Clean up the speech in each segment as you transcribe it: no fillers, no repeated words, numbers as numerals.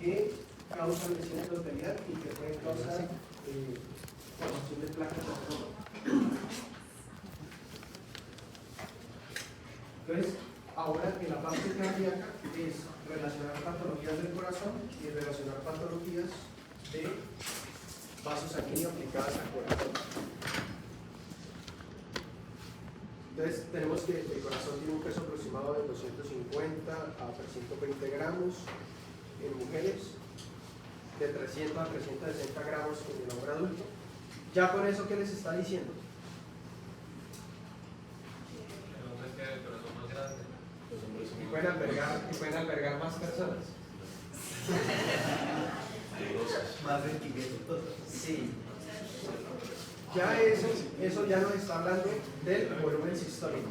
que causan lesiones de endotelial y que pueden causar formación de placas de ateroma. Entonces, ahora en la parte cardíaca es relacionar patologías del corazón y relacionar patologías de vasos sanguíneos aplicadas al corazón. Entonces tenemos que el corazón tiene un peso aproximado de 250 a 320 gramos en mujeres, de 300 a 360 gramos en el hombre adulto. Ya con eso, ¿qué les está diciendo? Y pueden albergar más personas. Más rendimiento. Sí. Ya eso ya nos está hablando del volumen sistólico.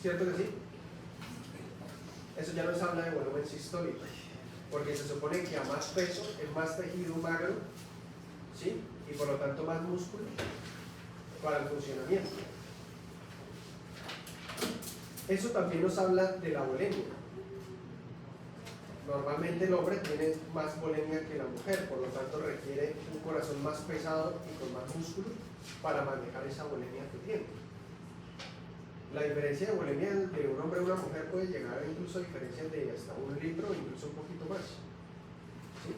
¿Cierto que sí? Eso ya nos habla de volumen sistólico. Porque se supone que a más peso es más tejido magro, ¿sí? Y por lo tanto más músculo para el funcionamiento. Eso también nos habla de la volemia. Normalmente el hombre tiene más volemia que la mujer, por lo tanto requiere un corazón más pesado y con más músculo para manejar esa volemia que tiene. La diferencia de volemia de un hombre a una mujer puede llegar incluso a diferencias de hasta 1 litro o incluso un poquito más. ¿Sí?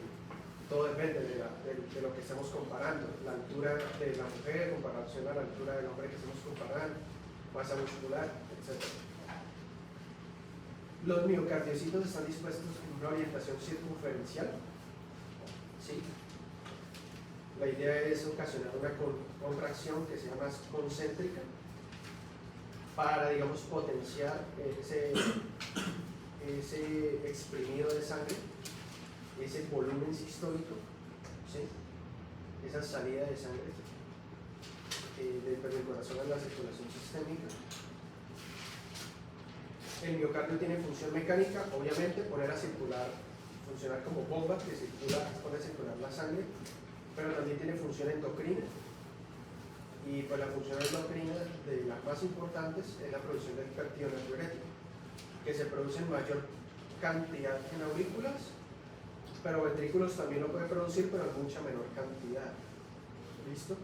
Todo depende de lo que estemos comparando, la altura de la mujer en comparación a la altura del hombre que estemos comparando, masa muscular, etc. Los miocardiocitos están dispuestos en una orientación circunferencial. ¿Sí? La idea es ocasionar una contracción que sea más concéntrica para, digamos, potenciar ese exprimido de sangre, ese volumen sistólico, ¿sí? Esa salida de sangre del corazón a la circulación sistémica. El miocardio tiene función mecánica, obviamente, poner a circular, funcionar como bomba que pone a circular la sangre, pero también tiene función endocrina. Y pues la función endocrina de las más importantes es la producción del péptido natriurético, que se produce en mayor cantidad en aurículas, pero ventrículos también lo puede producir, pero en mucha menor cantidad. ¿Listo?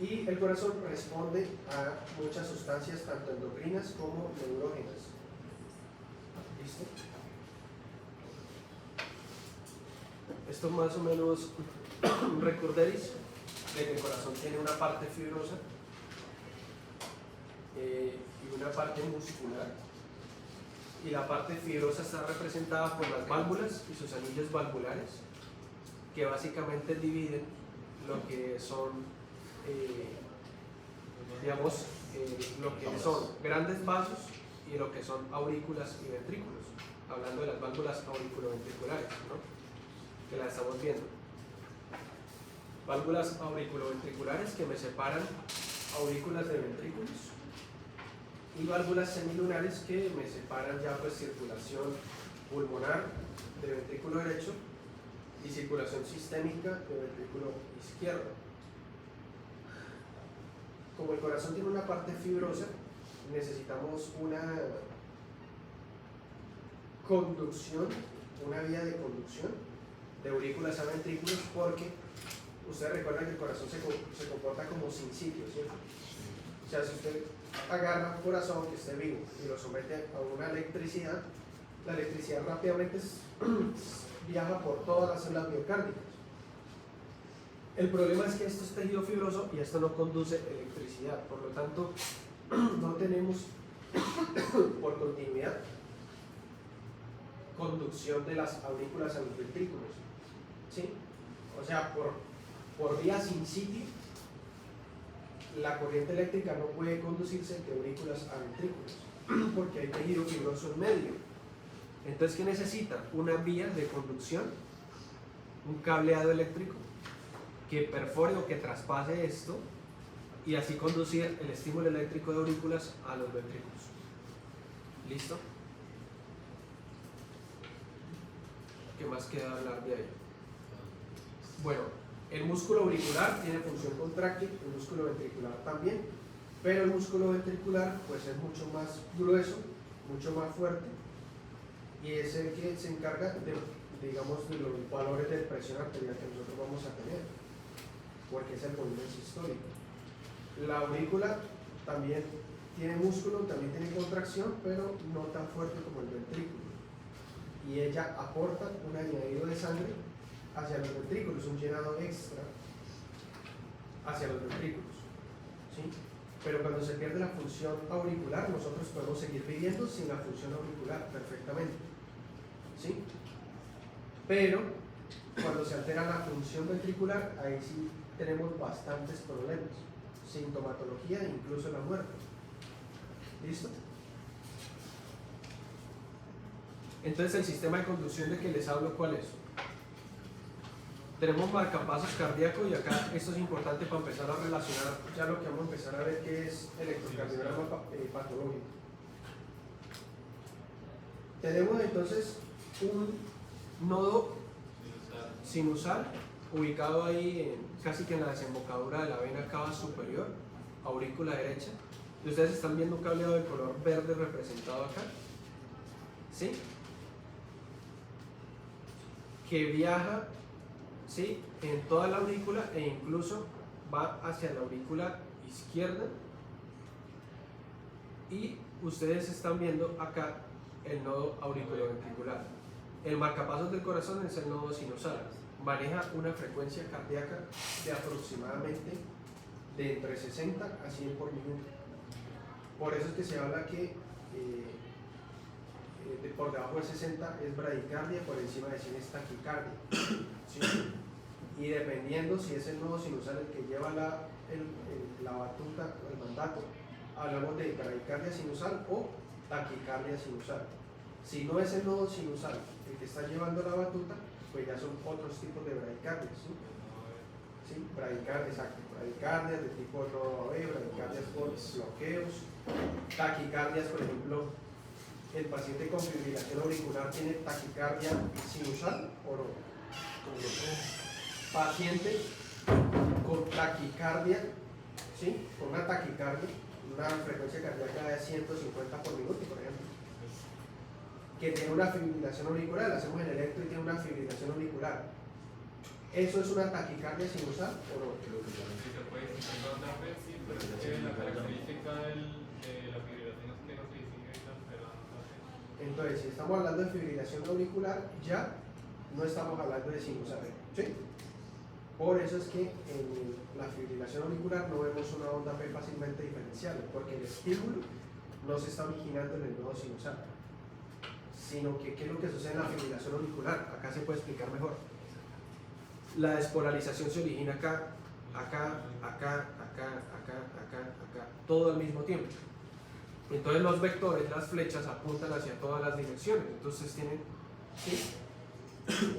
Y el corazón responde a muchas sustancias, tanto endocrinas como neurógenas. ¿Listo? Esto más o menos un recorderis de que el corazón tiene una parte fibrosa y una parte muscular. Y la parte fibrosa está representada por las válvulas y sus anillos valvulares, que básicamente dividen lo que son lo que son grandes vasos y lo que son aurículas y ventrículos, hablando de las válvulas auriculoventriculares, ¿no? Que las estamos viendo. Válvulas auriculoventriculares que me separan aurículas de ventrículos, y válvulas semilunares que me separan ya pues circulación pulmonar de ventrículo derecho y circulación sistémica de ventrículo izquierdo. Como el corazón tiene una parte fibrosa, necesitamos una conducción, una vía de conducción de aurículas a ventrículos, porque ustedes recuerdan que el corazón se comporta como sin sitio, ¿cierto? O sea, si usted agarra un corazón que esté vivo y lo somete a una electricidad, la electricidad rápidamente viaja por todas las células miocárdicas. El problema es que esto es tejido fibroso y esto no conduce electricidad, por lo tanto no tenemos por continuidad conducción de las aurículas a los ventrículos, ¿sí? O sea, por vía sin sitio, la corriente eléctrica no puede conducirse de aurículas a ventrículos porque hay tejido fibroso en medio. Entonces, ¿qué necesita? Una vía de conducción, un cableado eléctrico que perfore o que traspase esto y así conducir el estímulo eléctrico de aurículas a los ventrículos. ¿Listo? ¿Qué más queda hablar de ello? Bueno, el músculo auricular tiene función contráctil, el músculo ventricular también, pero el músculo ventricular pues es mucho más grueso, mucho más fuerte y es el que se encarga de, digamos, de los valores de presión arterial que nosotros vamos a tener, porque es el volumen sistólico. La aurícula también tiene músculo, también tiene contracción, pero no tan fuerte como el ventrículo, y ella aporta un añadido de sangre hacia los ventrículos, un llenado extra hacia los ventrículos, ¿sí? Pero cuando se pierde la función auricular, nosotros podemos seguir viviendo sin la función auricular perfectamente, ¿sí? Pero cuando se altera la función ventricular, ahí sí tenemos bastantes problemas, sintomatología e incluso la muerte. ¿Listo? Entonces, el sistema de conducción de que les hablo, ¿cuál es? Tenemos marcapasos cardíacos, y acá esto es importante para empezar a relacionar ya lo que vamos a empezar a ver, que es electrocardiograma patológico. Tenemos entonces un nodo sinusal ubicado ahí casi que en la desembocadura de la vena cava superior, aurícula derecha, y ustedes están viendo un cableado de color verde representado acá, ¿sí? Que viaja, ¿sí?, en toda la aurícula e incluso va hacia la aurícula izquierda, y ustedes están viendo acá el nodo auriculoventricular. El marcapasos del corazón es el nodo sinusal, maneja una frecuencia cardíaca de aproximadamente de entre 60 a 100 por minuto. Por eso es que se habla que por debajo de 60 es bradicardia, por encima de 100 es taquicardia, ¿sí? Y dependiendo si es el nodo sinusal el que lleva la batuta, el mandato, hablamos de bradicardia sinusal o taquicardia sinusal. Si no es el nodo sinusal el que está llevando la batuta, pues ya son otros tipos de bradicardias, ¿sí? ¿Sí? Bradicardias, exacto, bradicardias de tipo nodo AB, bradicardias por bloqueos, taquicardias, por ejemplo, el paciente con fibrilación auricular tiene taquicardia sinusal o no. Paciente con taquicardia, ¿sí?, con una taquicardia, una frecuencia cardíaca de 150 por minuto, por ejemplo, que tiene una fibrilación auricular, le hacemos el electro y tiene una fibrilación auricular. ¿Eso es una taquicardia sinusal o no? Sí, se puede distinguir otra vez, sí, pero es que la característica de la fibrilación es que no se distingue esta esperanza. Entonces, si estamos hablando de fibrilación auricular, ya no estamos hablando de sinusal, ¿sí? Por eso es que en la fibrilación auricular no vemos una onda P fácilmente diferenciable, porque el estímulo no se está originando en el nodo sinusal, sino que ¿qué es lo que sucede en la fibrilación auricular? Acá se puede explicar mejor. La despolarización se origina acá, acá, acá, acá, acá, acá, acá, todo al mismo tiempo. Entonces los vectores, las flechas, apuntan hacia todas las direcciones, entonces tienen, ¿sí?,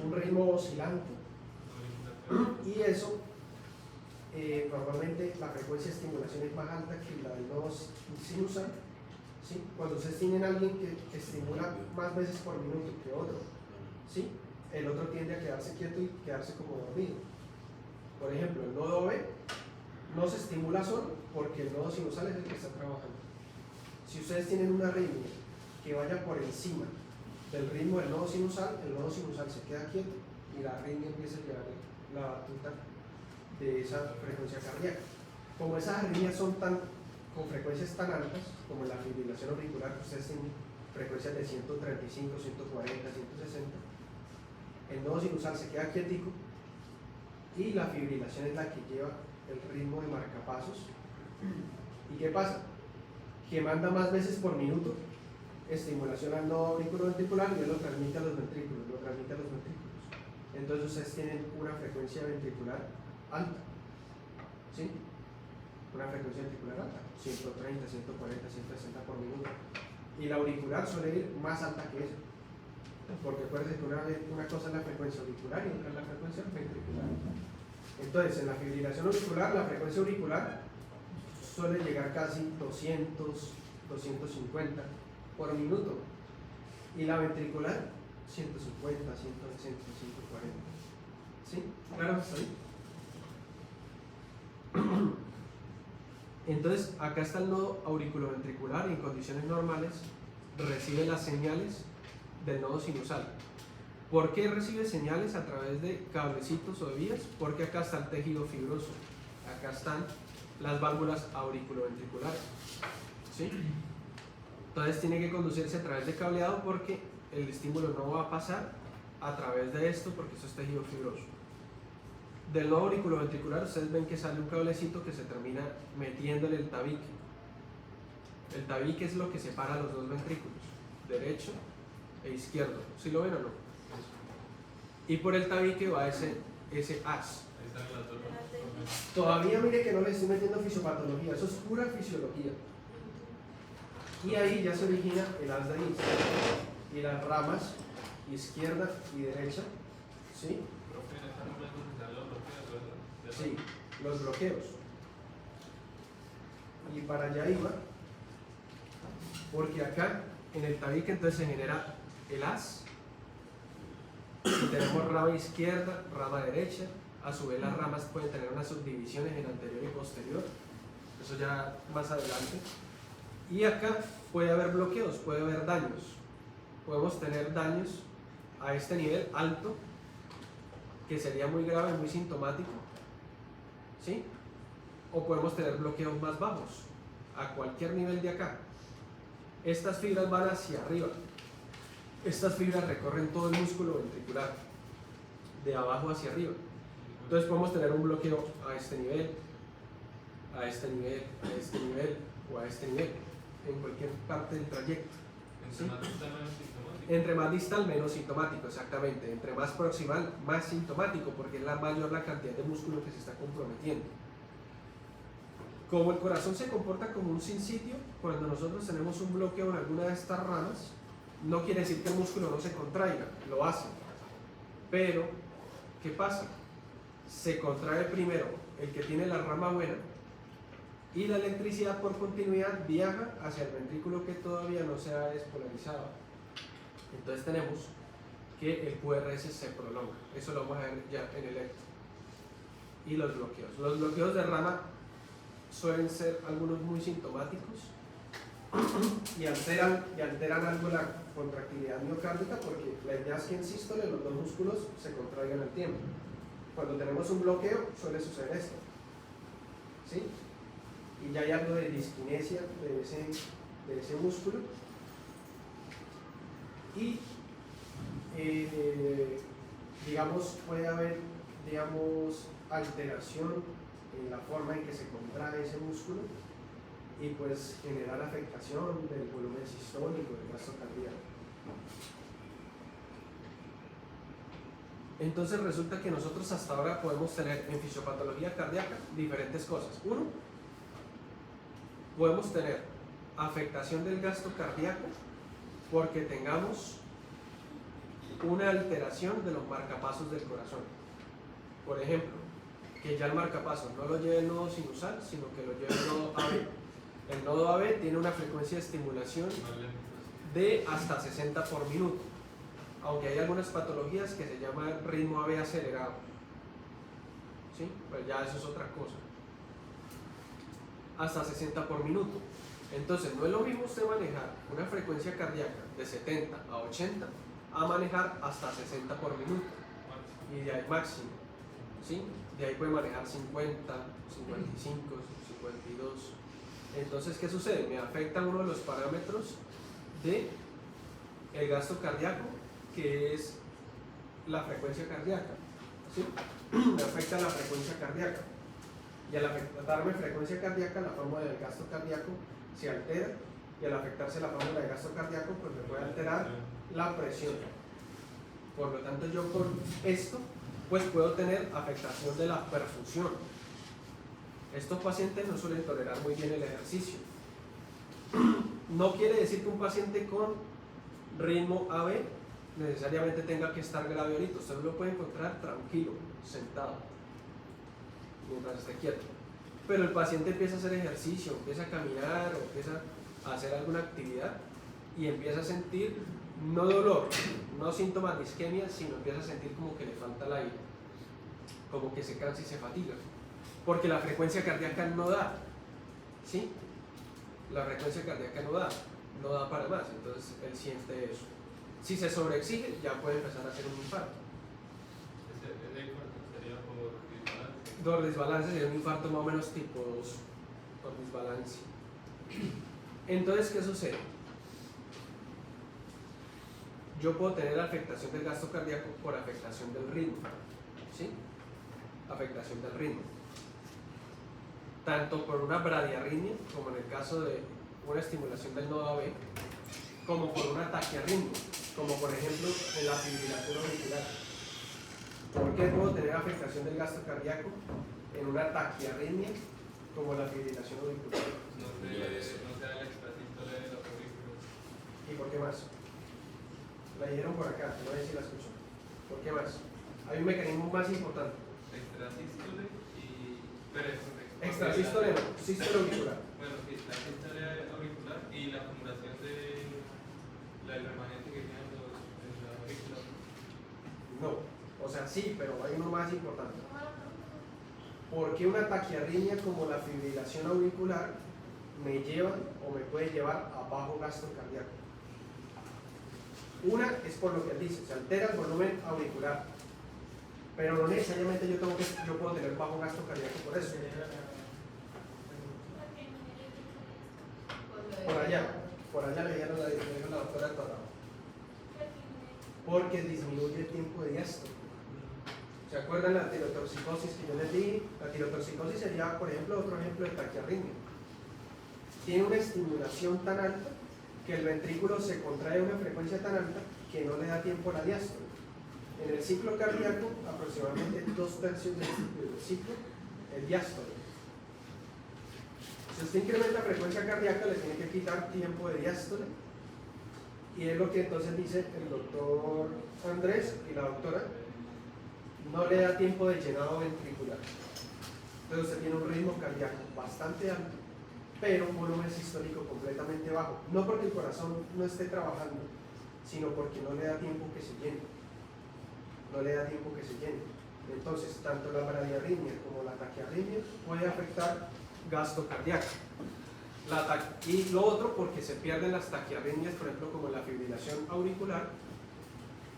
un ritmo oscilante. Y eso, normalmente la frecuencia de estimulación es más alta que la del nodo sinusal, ¿sí? Cuando ustedes tienen a alguien que estimula más veces por minuto que otro, ¿sí?, el otro tiende a quedarse quieto y quedarse como dormido. Por ejemplo, el nodo B no se estimula solo porque el nodo sinusal es el que está trabajando. Si ustedes tienen una arritmia que vaya por encima del ritmo del nodo sinusal, el nodo sinusal se queda quieto y la arritmia empieza a llevar la batuta de esa frecuencia cardíaca. Como esas arritmias son con frecuencias tan altas como la fibrilación auricular, que ustedes tienen frecuencias de 135, 140, 160, el nodo sinusal se queda quietico y la fibrilación es la que lleva el ritmo de marcapasos. ¿Y qué pasa? Que manda más veces por minuto estimulación al nodo auriculoventricular y él lo transmite a los ventrículos, Entonces ustedes tienen una frecuencia ventricular alta, ¿sí? Una frecuencia ventricular alta, 130, 140, 160 por minuto. Y la auricular suele ir más alta que eso, porque acuérdense que una cosa es la frecuencia auricular y otra es la frecuencia ventricular. Entonces, en la fibrilación auricular, la frecuencia auricular suele llegar casi 200, 250 por minuto, y la ventricular 150, 160, 140. ¿Sí? ¿Claro? ¿Sí? Entonces, acá está el nodo auriculoventricular y en condiciones normales recibe las señales del nodo sinusal. ¿Por qué recibe señales a través de cablecitos o de vías? Porque acá está el tejido fibroso, acá están las válvulas auriculoventriculares, ¿sí? Entonces tiene que conducirse a través de cableado porque el estímulo no va a pasar a través de esto porque eso es tejido fibroso. Del nodo auriculoventricular ustedes ven que sale un cablecito que se termina metiendo en el tabique. El tabique es lo que separa los dos ventrículos, derecho e izquierdo. ¿Sí lo ven o no? Y por el tabique va ese haz. Ahí están las dos. Todavía mire que no le estoy metiendo fisiopatología, eso es pura fisiología. Y ahí ya se origina el haz de His y las ramas izquierda y derecha, ¿sí? Profe, en esta número se dan los bloqueos, ¿verdad? ¿Ya Sí, los bloqueos. Y para allá iba, porque acá en el tabique entonces se genera el haz. Y tenemos rama izquierda, rama derecha. A su vez las ramas pueden tener unas subdivisiones en anterior y posterior. Eso ya más adelante. Y acá puede haber bloqueos, puede haber daños. Podemos tener daños a este nivel alto, que sería muy grave, muy sintomático, ¿sí? O podemos tener bloqueos más bajos, a cualquier nivel de acá. Estas fibras van hacia arriba. Estas fibras recorren todo el músculo ventricular, de abajo hacia arriba. Entonces podemos tener un bloqueo a este nivel, a este nivel, a este nivel o a este nivel, en cualquier parte del trayecto. Entre ¿Sí? más distal, menos sintomático. Entre más distal, menos sintomático, exactamente. Entre más proximal, más sintomático, porque es la mayor la cantidad de músculo que se está comprometiendo. Como el corazón se comporta como un sinsitio, cuando nosotros tenemos un bloqueo en alguna de estas ramas, no quiere decir que el músculo no se contraiga, lo hace. Pero, ¿qué pasa? Se contrae primero el que tiene la rama buena y la electricidad por continuidad viaja hacia el ventrículo que todavía no se ha despolarizado. Entonces tenemos que el QRS se prolonga. Eso lo vamos a ver ya en el electro. Y los bloqueos. Los bloqueos de rama suelen ser algunos muy sintomáticos y alteran algo la contractilidad miocárdica, porque la idea es que en sístole los dos músculos se contraigan al tiempo. Cuando tenemos un bloqueo suele suceder esto, ¿sí? Y ya hay algo de disquinesia de ese músculo y digamos puede haber alteración en la forma en que se contrae ese músculo y pues generar afectación del volumen sistólico, del gasto cardíaco. Entonces resulta que nosotros hasta ahora podemos tener en fisiopatología cardíaca diferentes cosas. Uno, podemos tener afectación del gasto cardíaco porque tengamos una alteración de los marcapasos del corazón. Por ejemplo, que ya el marcapasos no lo lleve el nodo sinusal, sino que lo lleve el nodo AB. El nodo AB tiene una frecuencia de estimulación de hasta 60 por minuto, aunque hay algunas patologías que se llaman ritmo AB acelerado, ¿sí? Pues ya eso es otra cosa. Hasta 60 por minuto. Entonces no es lo mismo usted manejar una frecuencia cardíaca de 70 a 80 a manejar hasta 60 por minuto, y de ahí máximo, ¿sí? De ahí puede manejar 50, 55, 52. Entonces, ¿qué sucede? Me afecta uno de los parámetros de el gasto cardíaco, que es la frecuencia cardíaca, ¿sí? Me afecta la frecuencia cardíaca, y al afectarme frecuencia cardíaca, la fórmula del gasto cardíaco se altera, y al afectarse la fórmula del gasto cardíaco, pues me puede alterar la presión. Por lo tanto, yo con esto pues puedo tener afectación de la perfusión. Estos pacientes no suelen tolerar muy bien el ejercicio. No quiere decir que un paciente con ritmo AB necesariamente tenga que estar grave ahorita. Usted lo puede encontrar tranquilo, sentado, mientras esté quieto. Pero el paciente empieza a hacer ejercicio, empieza a caminar o empieza a hacer alguna actividad y empieza a sentir no dolor, no síntomas de isquemia, sino empieza a sentir como que le falta el aire, como que se cansa y se fatiga, porque la frecuencia cardíaca no da, ¿sí? La frecuencia cardíaca no da para más, entonces él siente eso. Si se sobreexige, ya puede empezar a hacer un infarto. Ese infarto sería por desbalance. Por desbalance sería un infarto más o menos tipo 2, por desbalance. Entonces, ¿qué sucede? Yo puedo tener afectación del gasto cardíaco por afectación del ritmo, ¿sí? Afectación del ritmo. Tanto por una bradiarritmia, como en el caso de una estimulación del nodo AB, como por una taquiarritmia, como por ejemplo en la fibrilación auricular. ¿Por qué puedo tener afectación del gasto cardíaco en una taquiarritmia como la fibrilación auricular? No sea el extrasístole de los aurículos. ¿Y por qué más? La dijeron por acá, no sé si la escuchó. ¿Por qué más? Hay un mecanismo más importante. Extrasístole y... Pero Extrasístole, sístole auricular. Bueno, sí, la sístole auricular y la acumulación del remanente que tienen en la aurícula. No, o sea, sí, pero hay uno más importante. ¿Por qué una taquiarritmia como la fibrilación auricular me lleva o me puede llevar a bajo gasto cardíaco? Una es por lo que él dice, se altera el volumen auricular, pero no necesariamente yo puedo tener bajo gasto cardíaco por eso. Por allá le dijeron la doctora Torrado. Porque disminuye el tiempo de diástole. ¿Se acuerdan la tirotoxicosis que yo les dije? La tirotoxicosis sería, por ejemplo, otro ejemplo de taquiarritmia. Tiene una estimulación tan alta que el ventrículo se contrae a una frecuencia tan alta que no le da tiempo a la diástole. En el ciclo cardíaco, aproximadamente 2/3 del ciclo es diástole. Si usted incrementa la frecuencia cardíaca, le tiene que quitar tiempo de diástole, y es lo que entonces dice el doctor Andrés y la doctora, no le da tiempo de llenado ventricular. Entonces usted tiene un ritmo cardíaco bastante alto, pero un volumen sistólico completamente bajo. No porque el corazón no esté trabajando, sino porque no le da tiempo que se llene. No le da tiempo que se llene. Entonces, tanto la bradiarritmia como la taquiarritmia puede afectar gasto cardíaco. Y lo otro, porque se pierden las taquiarritmias, por ejemplo, como la fibrilación auricular,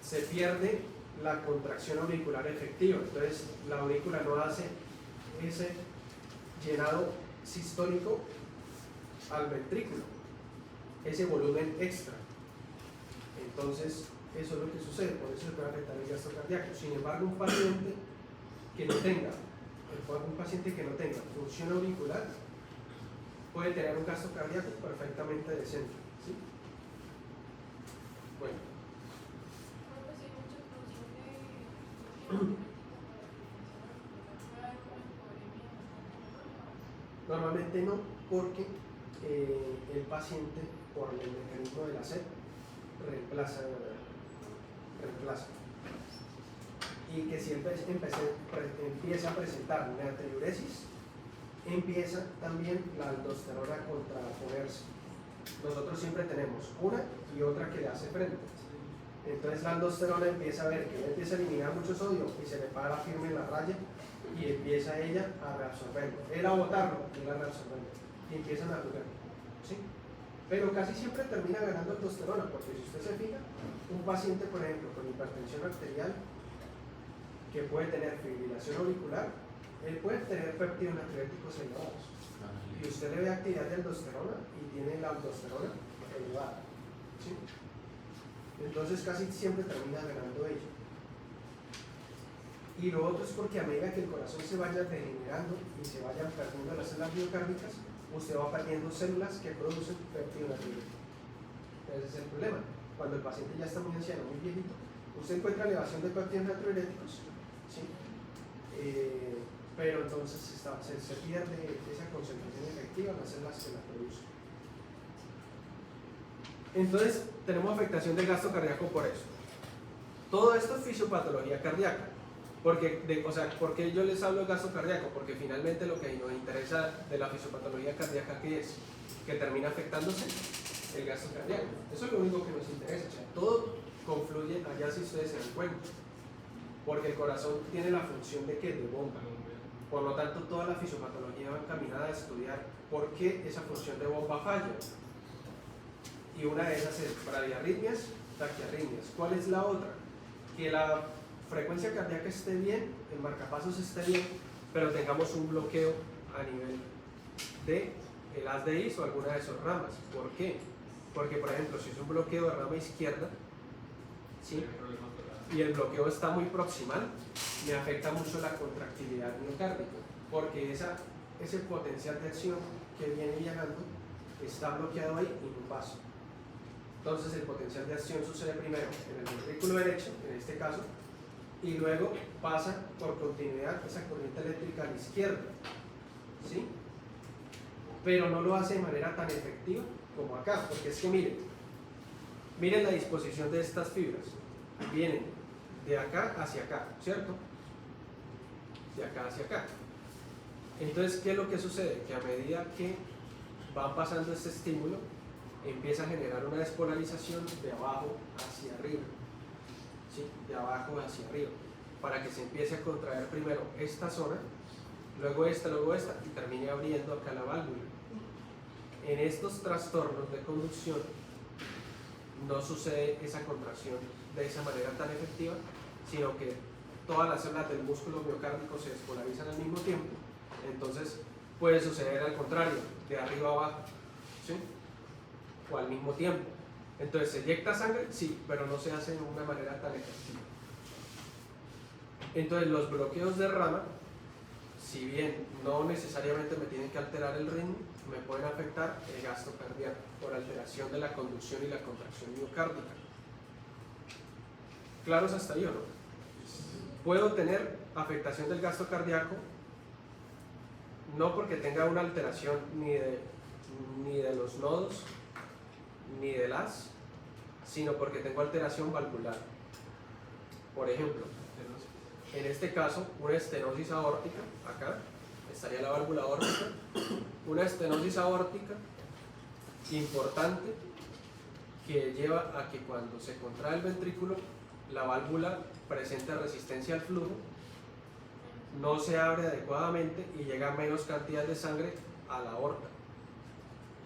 se pierde la contracción auricular efectiva. Entonces, la aurícula no hace ese llenado sistólico al ventrículo, ese volumen extra. Entonces, eso es lo que sucede, por eso se puede afectar el gasto cardíaco. Sin embargo, un paciente que no tenga función auricular puede tener un gasto cardíaco perfectamente decente, ¿sí? Bueno. Normalmente no, porque el paciente, por el mecanismo de la sed, reemplaza. Y que si empieza a presentar natriuresis, empieza también la aldosterona a contraponerse. Nosotros siempre tenemos una y otra que le hace frente. Entonces la aldosterona empieza a ver que ella empieza a eliminar mucho sodio y se le para firme en la raya, y empieza ella a reabsorberlo. Él a botarlo y él a reabsorberlo. Y empiezan a jugar, ¿sí? Pero casi siempre termina ganando aldosterona, porque si usted se fija, un paciente, por ejemplo, con hipertensión arterial, que puede tener fibrilación auricular, él puede tener péptidos natriuréticos elevados. Y usted le ve actividad de aldosterona y tiene la aldosterona elevada, ¿sí? Entonces casi siempre termina ganando ella. Y lo otro es porque a medida que el corazón se vaya degenerando y se vayan perdiendo las células miocárdicas, usted va perdiendo células que producen péptido natriurético. Ese es el problema. Cuando el paciente ya está muy anciano, muy viejito, usted encuentra elevación de péptidos natriuréticos, ¿sí? Pero entonces se pierde esa concentración efectiva en las células que la producen. Entonces tenemos afectación del gasto cardíaco por eso. Todo esto es fisiopatología cardíaca. ¿Por qué yo les hablo de gasto cardíaco? Porque finalmente lo que nos interesa de la fisiopatología cardíaca, ¿qué es? Que termina afectándose el gasto cardíaco. Eso es lo único que nos interesa. O sea, todo confluye allá, si ustedes se dan cuenta. Porque el corazón tiene la función de ¿qué? De bomba. Por lo tanto, toda la fisiopatología va encaminada a estudiar por qué esa función de bomba falla. Y una de esas es bradiarritmias taquiarritmias. ¿Cuál es la otra? Que la frecuencia cardíaca esté bien, el marcapasos esté bien, pero tengamos un bloqueo a nivel de el haz de His o alguna de sus ramas. ¿Por qué? Porque, por ejemplo, si es un bloqueo de rama izquierda, ¿sí? Y el bloqueo está muy proximal, me afecta mucho la contractilidad miocárdica, porque ese potencial de acción que viene viajando está bloqueado ahí y no pasa. Entonces el potencial de acción sucede primero en el ventrículo derecho, en este caso, y luego pasa por continuidad esa corriente eléctrica a la izquierda, ¿sí? Pero no lo hace de manera tan efectiva como acá, porque es que miren la disposición de estas fibras, vienen de acá hacia acá, ¿cierto? De acá hacia acá. Entonces, ¿qué es lo que sucede? Que a medida que va pasando este estímulo, empieza a generar una despolarización de abajo hacia arriba, ¿sí? De abajo hacia arriba, para que se empiece a contraer primero esta zona, luego esta y termine abriendo acá la válvula. En estos trastornos de conducción no sucede esa contracción de esa manera tan efectiva, sino que todas las células del músculo miocárdico se despolarizan al mismo tiempo. Entonces puede suceder al contrario, de arriba a abajo, ¿sí? O al mismo tiempo. Entonces se inyecta sangre, sí, pero no se hace de una manera tan efectiva. Entonces los bloqueos de rama, si bien no necesariamente me tienen que alterar el ritmo, me pueden afectar el gasto cardíaco por alteración de la conducción y la contracción miocárdica. ¿Claros hasta ahí o no? Puedo tener afectación del gasto cardíaco no porque tenga una alteración ni de los nodos ni del haz, sino porque tengo alteración valvular. Por ejemplo, en este caso, una estenosis aórtica, acá estaría la válvula aórtica, una estenosis aórtica importante que lleva a que cuando se contrae el ventrículo, la válvula presenta resistencia al flujo, no se abre adecuadamente y llega menos cantidad de sangre a la aorta.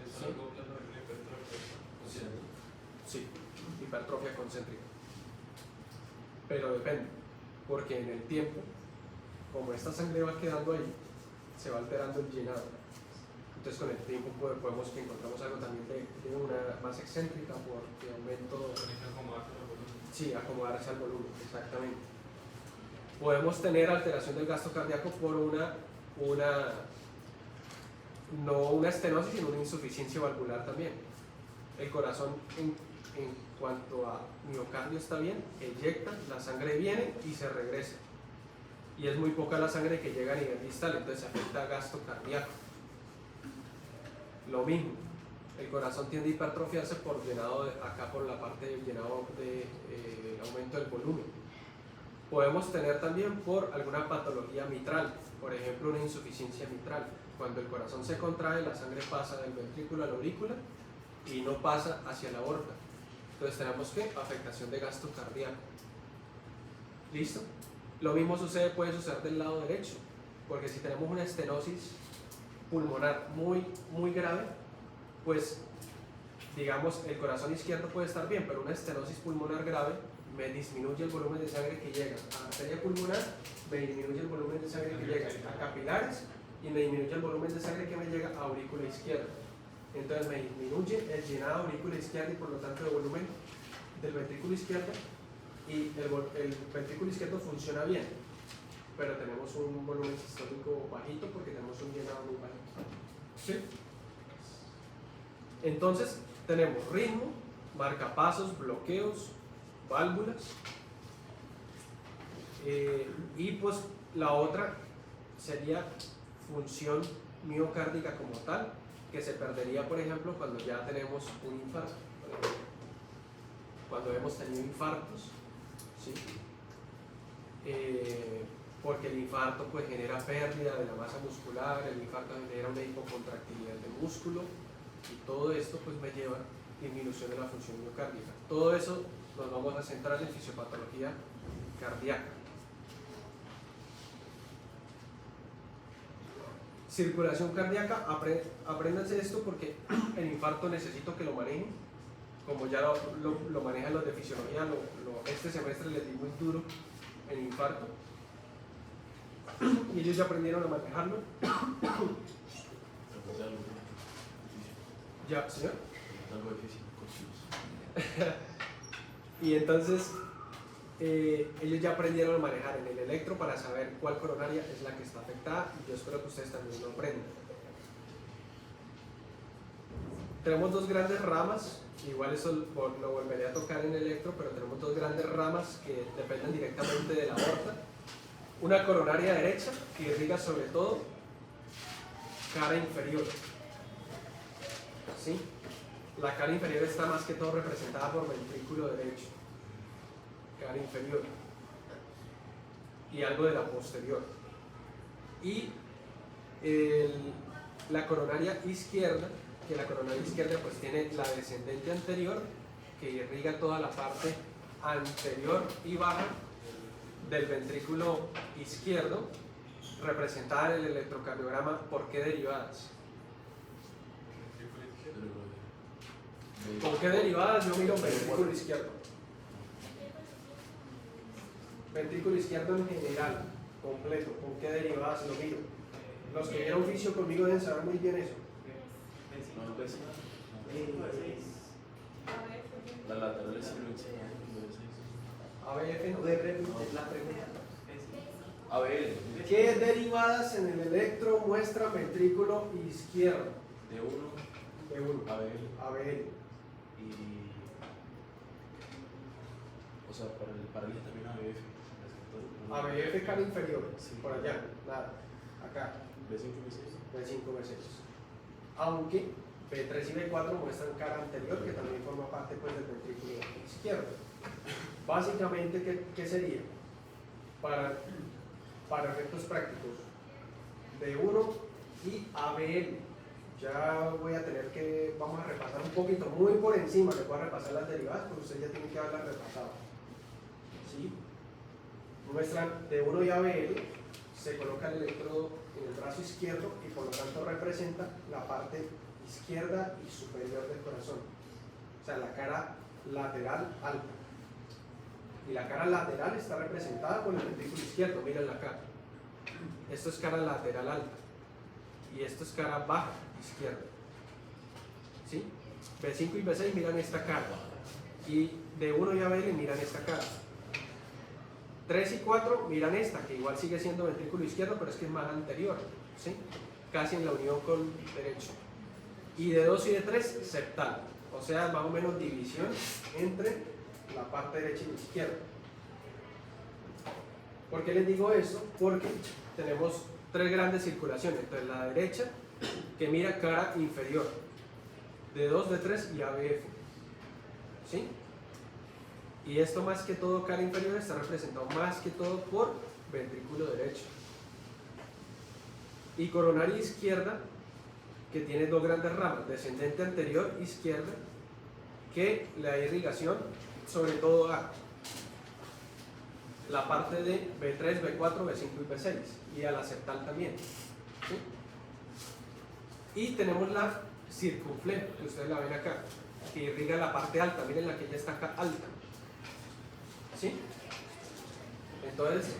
¿Eso es algo hablando de una hipertrofia? Sí, hipertrofia concéntrica. Pero depende, porque en el tiempo, como esta sangre va quedando ahí, se va alterando el llenado. Entonces con el tiempo podemos que encontramos algo también de una más excéntrica porque aumento. Sí, acomodarse al volumen, exactamente. Podemos tener alteración del gasto cardíaco por no una estenosis, sino una insuficiencia valvular también. El corazón, en cuanto a miocardio está bien, eyecta, la sangre viene y se regresa. Y es muy poca la sangre que llega a nivel distal, entonces afecta al gasto cardíaco. Lo mismo, el corazón tiende a hipertrofiarse por llenado acá por la parte del llenado de aumento del volumen. Podemos tener también por alguna patología mitral, por ejemplo una insuficiencia mitral. Cuando el corazón se contrae, la sangre pasa del ventrículo a la aurícula y no pasa hacia la aorta. Entonces tenemos que afectación de gasto cardíaco. ¿Listo? Lo mismo puede suceder del lado derecho, porque si tenemos una estenosis pulmonar muy grave, pues digamos el corazón izquierdo puede estar bien, pero una estenosis pulmonar grave me disminuye el volumen de sangre que llega a la arteria pulmonar, me disminuye el volumen de sangre que llega a capilares y me disminuye el volumen de sangre que me llega a aurícula izquierda. Entonces me disminuye el llenado de aurícula izquierda y por lo tanto el volumen del ventrículo izquierdo, y el ventrículo izquierdo funciona bien, pero tenemos un volumen sistólico bajito porque tenemos un llenado muy bajito. ¿Sí? Entonces tenemos ritmo, marcapasos, bloqueos, válvulas, y pues la otra sería función miocárdica como tal, que se perdería, por ejemplo, cuando ya tenemos un infarto, por ejemplo. Cuando hemos tenido infartos, ¿sí? Porque el infarto pues genera pérdida de la masa muscular, el infarto genera una hipocontractilidad del músculo y todo esto pues me lleva a disminución de la función miocárdica. Todo eso nos vamos a centrar en fisiopatología cardíaca. Circulación cardíaca, apréndanse esto porque el infarto necesito que lo manejen como ya lo manejan los de fisiología, este semestre les di muy duro en infarto y ellos ya aprendieron a manejarlo. Ya, señor. Algo difícil, cochinos. Y entonces ellos ya aprendieron a manejar en el electro para saber cuál coronaria es la que está afectada y yo espero que ustedes también lo aprendan. Tenemos dos grandes ramas, igual eso lo volveré a tocar en electro, pero tenemos dos grandes ramas que dependen directamente de la aorta. Una coronaria derecha que irriga sobre todo cara inferior. ¿Sí? La cara inferior está más que todo representada por ventrículo derecho, cara inferior y algo de la posterior. Y la coronaria izquierda, que la coronaria izquierda pues tiene la descendente anterior que irriga toda la parte anterior y baja del ventrículo izquierdo, representada en el electrocardiograma por qué derivadas. ¿Con qué derivadas? Yo miro ventrículo izquierdo. Ventrículo izquierdo en general, completo. ¿Con qué derivadas lo miro? Los que vieron fisio conmigo deben saber muy bien eso. La lateral es ABF no. la pregunta. A ver, ¿Qué derivadas en el electro muestran ventrículo izquierdo? de uno, B1. a ver, ABL. y. O sea, para el también ABF. ABF cara inferior. Sí. Por allá. Nada. Acá. B5 y B6. B5, B6. Aunque B3 y B4 muestran cara anterior, que también forma parte pues, del ventrículo izquierdo. Básicamente, ¿qué sería? Para efectos prácticos, B1 y ABL. Ya voy a tener que, vamos a repasar un poquito, muy por encima, que voy a repasar las derivadas, porque usted ya tiene que haberlas repasado. ¿Sí? Muestran B1 y ABL, se coloca el electrodo en el brazo izquierdo y por lo tanto representa la parte izquierda y superior del corazón, o sea, la cara lateral alta. Y la cara lateral está representada por el ventrículo izquierdo, mírenla acá. Esto es cara lateral alta y esto es cara baja izquierda. ¿Sí? B5 y B6 miran esta cara y D1 y ABL miran esta cara. 3 y 4 miran esta, que igual sigue siendo ventrículo izquierdo, pero es que es más anterior, ¿sí? Casi en la unión con derecho. Y de 2 y de 3, septal, o sea, más o menos división entre la parte derecha y la izquierda. ¿Por qué les digo eso? Porque tenemos tres grandes circulaciones. Entonces, la derecha, que mira cara inferior, de 2, de 3 y ABF, ¿sí? Y esto más que todo cara inferior está representado más que todo por ventrículo derecho. Y coronaria izquierda, que tiene dos grandes ramas, descendente anterior izquierda, que le da irrigación sobre todo a la parte de B3, B4, B5 y B6 y a la septal también. ¿Sí? Y tenemos la circunfleja, que ustedes la ven acá, que irriga la parte alta, miren la que ya está acá alta. ¿Sí? Entonces,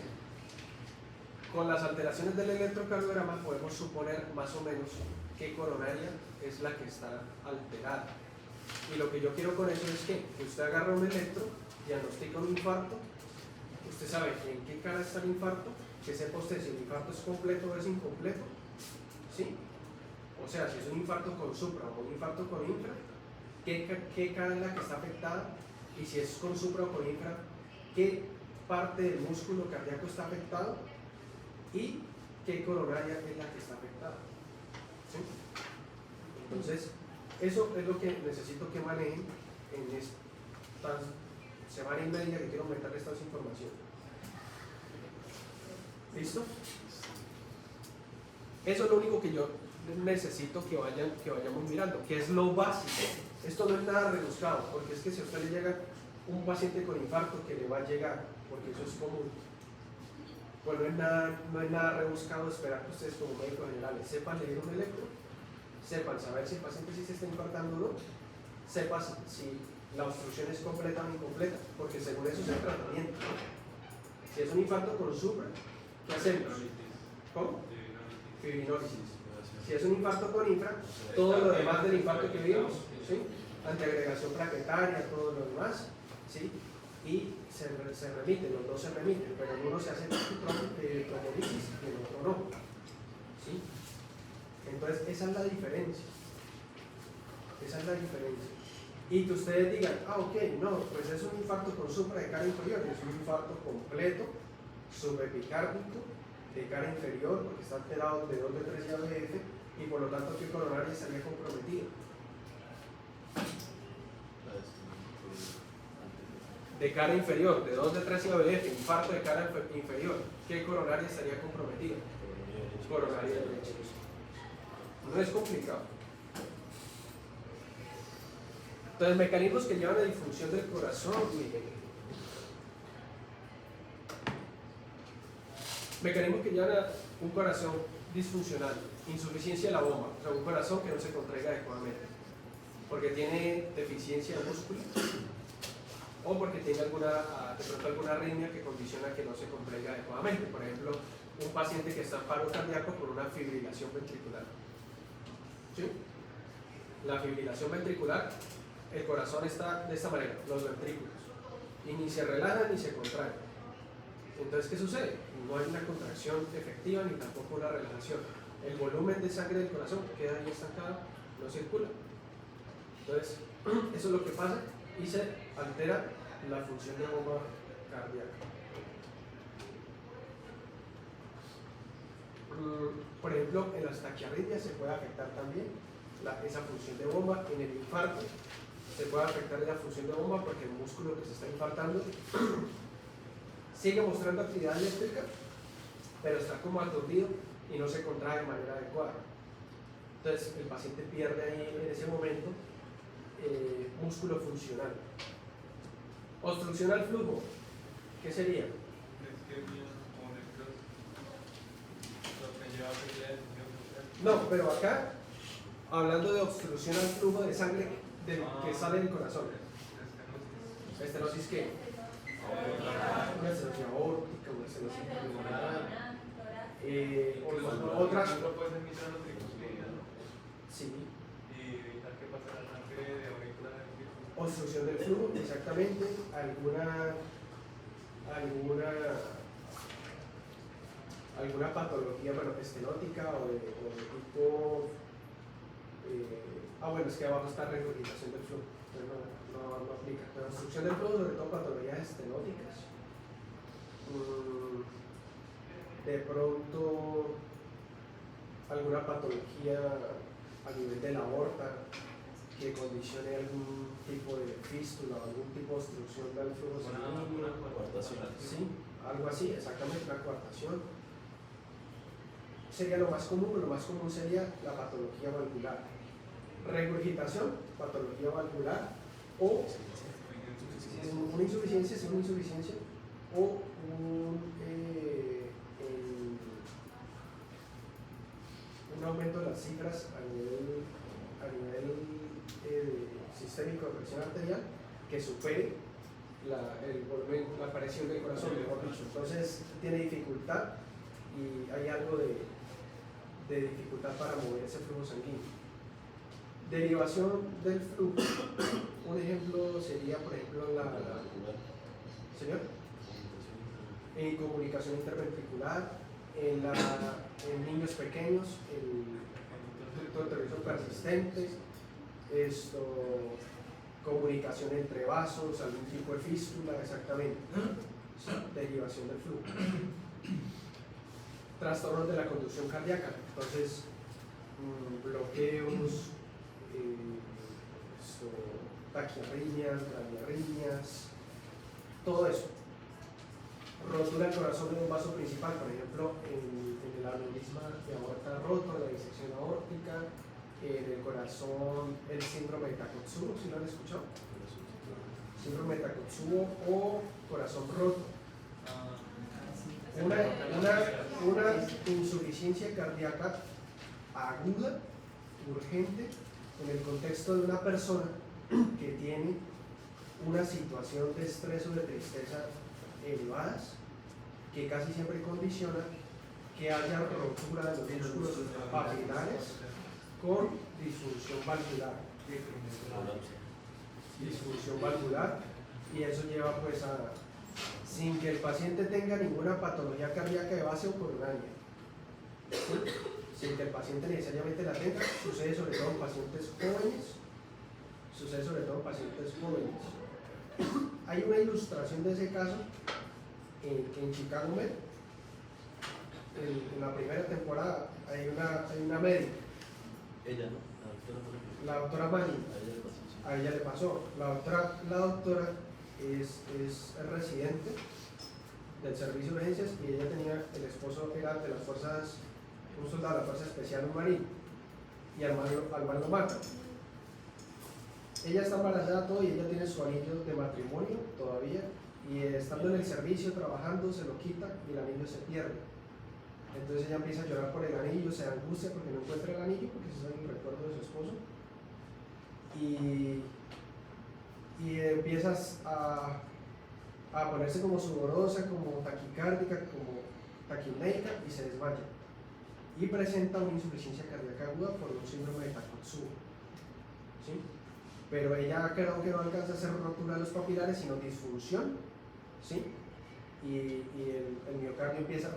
con las alteraciones del electrocardiograma podemos suponer más o menos qué coronaria es la que está alterada. Y lo que yo quiero con eso es que usted agarra un electro, diagnostica un infarto, usted sabe en qué cara está el infarto, que sepa usted si el infarto es completo o es incompleto. ¿Sí? O sea, si es un infarto con supra o un infarto con infra, qué cara es la que está afectada, y si es con supra o con infra, qué parte del músculo cardíaco está afectado y qué coronaria es la que está afectada. ¿Sí? Entonces, eso es lo que necesito que manejen en esta semana y media que quiero aumentarles esta información. ¿Listo? Eso es lo único que yo necesito que vayamos mirando, que es lo básico. Esto no es nada rebuscado, porque es que si a usted le llega un paciente con infarto, que le va a llegar, porque eso es común, pues no es nada rebuscado esperar que ustedes como médicos generales sepan leer un electro, sepan saber si el paciente sí se está infartando o no, sepan si la obstrucción es completa o incompleta, porque según eso es el tratamiento. Si es un infarto con supra, ¿qué hacemos? ¿Cómo? Fibrinólisis. Si es un infarto con infra, todo lo demás del infarto que vimos, ¿sí? Antiagregación plaquetaria, todo lo demás, ¿sí? Y se remiten, los dos se remiten, pero en uno se hace trombolysis y en otro no, ¿sí? Entonces, esa es la diferencia. Esa es la diferencia. Y que ustedes digan, ok, no, pues es un infarto con supra de cara inferior, es un infarto completo, subepicárdico, de cara inferior, porque está alterado de 2 de 3 y ABF, y por lo tanto que coronaria estaría comprometida. De cara inferior, de 2 de 3 y ABF, infarto de cara inferior, ¿qué coronaria estaría comprometida? Coronaria derecha. No es complicado. Entonces, mecanismos que llevan a disfunción del corazón. Mecanismos que llevan a un corazón disfuncional, insuficiencia de la bomba, o sea, un corazón que no se contraiga adecuadamente, porque tiene deficiencia de músculo o porque tiene de pronto alguna arritmia que condiciona que no se contraiga adecuadamente. Por ejemplo, un paciente que está en paro cardíaco por una fibrilación ventricular. ¿Sí? La fibrilación ventricular, el corazón está de esta manera, los ventrículos, y ni se relajan ni se contraen. Entonces, ¿qué sucede? No hay una contracción efectiva ni tampoco una relajación. El volumen de sangre del corazón queda ahí estancado, no circula. Entonces, eso es lo que pasa y se altera la función de bomba cardíaca. Por ejemplo, en las taquiarritmias se puede afectar también esa función de bomba. En el infarto se puede afectar esa función de bomba porque el músculo que se está infartando sigue mostrando actividad eléctrica, pero está como aturdido y no se contrae de manera adecuada. Entonces el paciente pierde ahí en ese momento músculo funcional. Obstrucción al flujo, ¿qué sería? No, pero acá, hablando de obstrucción al flujo de sangre que sale del corazón. ¿Estenosis qué? Una estenosis aórtica, una estenosis pulmonar. Otras. Sí. Obstrucción del flujo, exactamente. Alguna patología, bueno, estenótica o de tipo. Bueno, es que abajo está regurgitación del flujo, entonces no aplica. Pero obstrucción del flujo, sobre todo patologías estenóticas. De pronto, alguna patología a nivel de la aorta que condicione algún tipo de fístula o algún tipo de obstrucción del flujo sanguíneo. Una coartación. Sí, algo así, exactamente, una coartación. Sería lo más común sería la patología valvular. Regurgitación, patología valvular, o una insuficiencia, o un aumento de las cifras a nivel sistémico de presión arterial que supere el volumen, la presión del corazón, mejor dicho. Entonces tiene dificultad y hay algo de dificultad para mover ese flujo sanguíneo. Derivación del flujo, un ejemplo sería, por ejemplo, ¿señor? En comunicación interventricular, en niños pequeños, el ducto de persistente, comunicación entre vasos, algún tipo de fístula, exactamente. ¿Sí? Derivación del flujo. Trastornos de la conducción cardíaca, entonces bloqueos, taquiarritmias, bradiarritmias, todo eso. Rotura del corazón de un vaso principal, por ejemplo, en el aneurisma de aorta roto, la disección aórtica, en el corazón, el síndrome de Takotsubo, ¿sí lo han escuchado? Síndrome de Takotsubo o corazón roto. Una insuficiencia cardíaca aguda, urgente, en el contexto de una persona que tiene una situación de estrés o de tristeza elevadas que casi siempre condiciona que haya rotura de los músculos papilares con disfunción valvular. Disfunción valvular, y eso lleva pues a, sin que el paciente tenga ninguna patología cardíaca de base o coronaria, sin que el paciente necesariamente la tenga, sucede sobre todo en pacientes jóvenes, Hay una ilustración de ese caso en Chicago Med, en la primera temporada, hay una médica, Ella, ¿no? la doctora Manning, a ella le pasó. La doctora es residente del servicio de urgencias y ella tenía, el esposo era de las fuerzas, un soldado de la fuerza especial, un marín, y al man lo mata. Ella está embarazada todo y ella tiene su anillo de matrimonio todavía, y estando en el servicio trabajando se lo quita y el anillo se pierde. Entonces ella empieza a llorar por el anillo, se angustia porque no encuentra el anillo, porque ese es el recuerdo de su esposo, y empiezas a ponerse como sudorosa, como taquicárdica, como taquipnéica, y se desmaya. Y presenta una insuficiencia cardíaca aguda por un síndrome de Takotsubo. ¿Sí? Pero ella creo que no alcanza a hacer rotura de los papilares, sino disfunción. ¿Sí? Y el miocardio empieza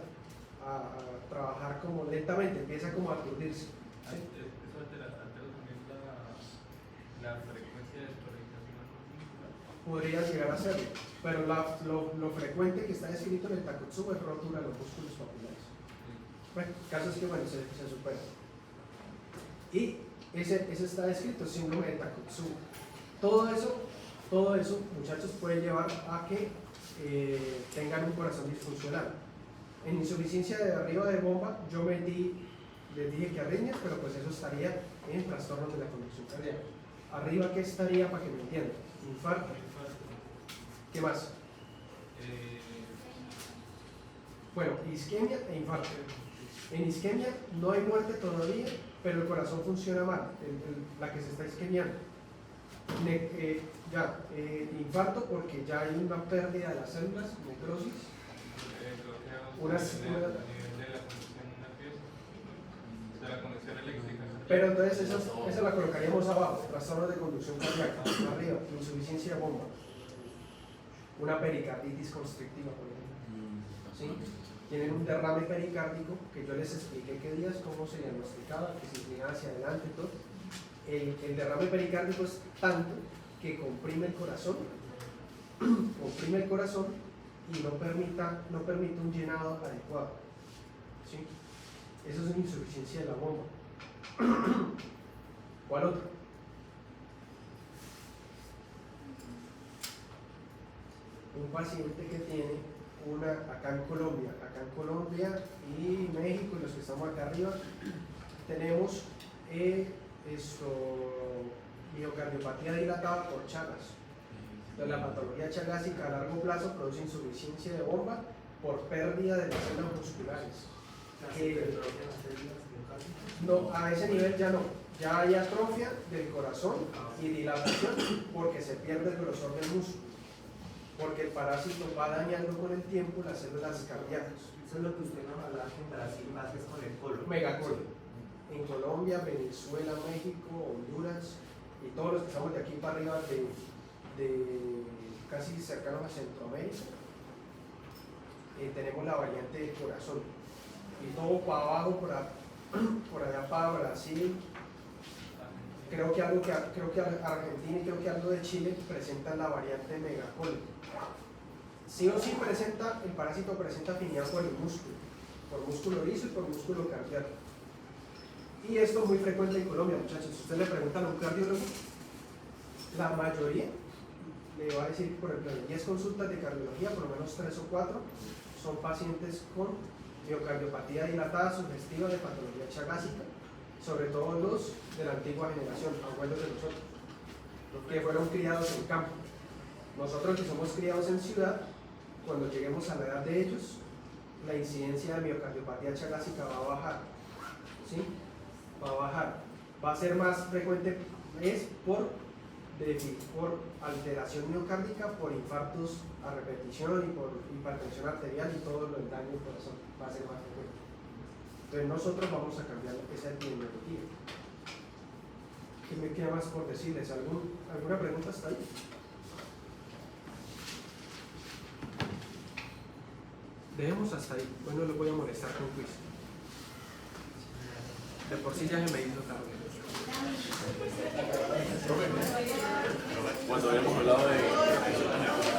a trabajar como lentamente, empieza como a aturdirse. ¿Sí? Eso altera también la frecuencia de desvalorización. Podría llegar a serlo, pero lo frecuente que está descrito en el Takotsubo es rotura de los músculos papilares. Bueno, el caso es que bueno, se supera. Y ese está descrito, síndrome de Takotsubo. Todo eso, muchachos, puede llevar a que tengan un corazón disfuncional. En insuficiencia de arriba de bomba, yo les dije que arritmias, pero pues eso estaría en trastornos de la conducción cardíaca. Arriba, ¿qué estaría para que me entiendan? Infarto. ¿Qué más? Bueno, isquemia e infarto. En isquemia no hay muerte todavía, pero el corazón funciona mal, la que se está isquemiando. Infarto porque ya hay una pérdida de las células, necrosis. De la conexión eléctrica. Pero entonces esa la colocaríamos abajo, trastornos de conducción cardíaca, arriba, insuficiencia de bomba. Una pericarditis constrictiva, por ejemplo. ¿Sí? Tienen un derrame pericárdico, que yo les expliqué qué días, cómo se diagnosticaba, que se inclinaba hacia adelante y todo. El derrame pericárdico es tanto que comprime el corazón y no permite un llenado adecuado. ¿Sí? Eso es una insuficiencia de la bomba. ¿Cuál otro? Un paciente que tiene acá en Colombia y México, y los que estamos acá arriba, tenemos miocardiopatía dilatada por Chagas. Entonces, la patología chagásica a largo plazo produce insuficiencia de bomba por pérdida de las células musculares. No, a ese nivel ya no. Ya hay atrofia del corazón y dilatación porque se pierde el grosor del músculo. Porque el parásito va dañando con el tiempo las células cardíacas. Eso es lo que usted nos hablaba en Brasil, más que es con el colon. Megacolon. En Colombia, Venezuela, México, Honduras y todos los que estamos de aquí para arriba, de casi cercanos a Centroamérica, tenemos la variante del corazón. Y todo para abajo, por allá para Brasil. Creo que Argentina y creo que algo de Chile presentan la variante megacolon. Sí o sí el parásito presenta afinidad por el músculo, por músculo liso y por músculo cardíaco. Y esto es muy frecuente en Colombia, muchachos. Si usted le pregunta a un cardiólogo, la mayoría le va a decir, por ejemplo, en 10 consultas de cardiología, por lo menos 3 o 4 son pacientes con miocardiopatía dilatada sugestiva de patología chagásica, sobre todo los de la antigua generación, abuelos de nosotros, que fueron criados en campo. Nosotros que somos criados en ciudad, cuando lleguemos a la edad de ellos, la incidencia de miocardiopatía chagásica va a bajar. ¿Sí? Va a bajar. Va a ser más frecuente, es por por alteración miocárdica, por infartos a repetición y por hipertensión arterial y todo lo del daño del corazón va a ser más frecuente. Entonces nosotros vamos a cambiar esa epidemiología. ¿Qué me queda más por decirles? ¿Alguna pregunta hasta ahí? Dejemos hasta ahí. Bueno, les voy a molestar con quiz. De por sí ya se me hizo tarde. Cuando habíamos hablado de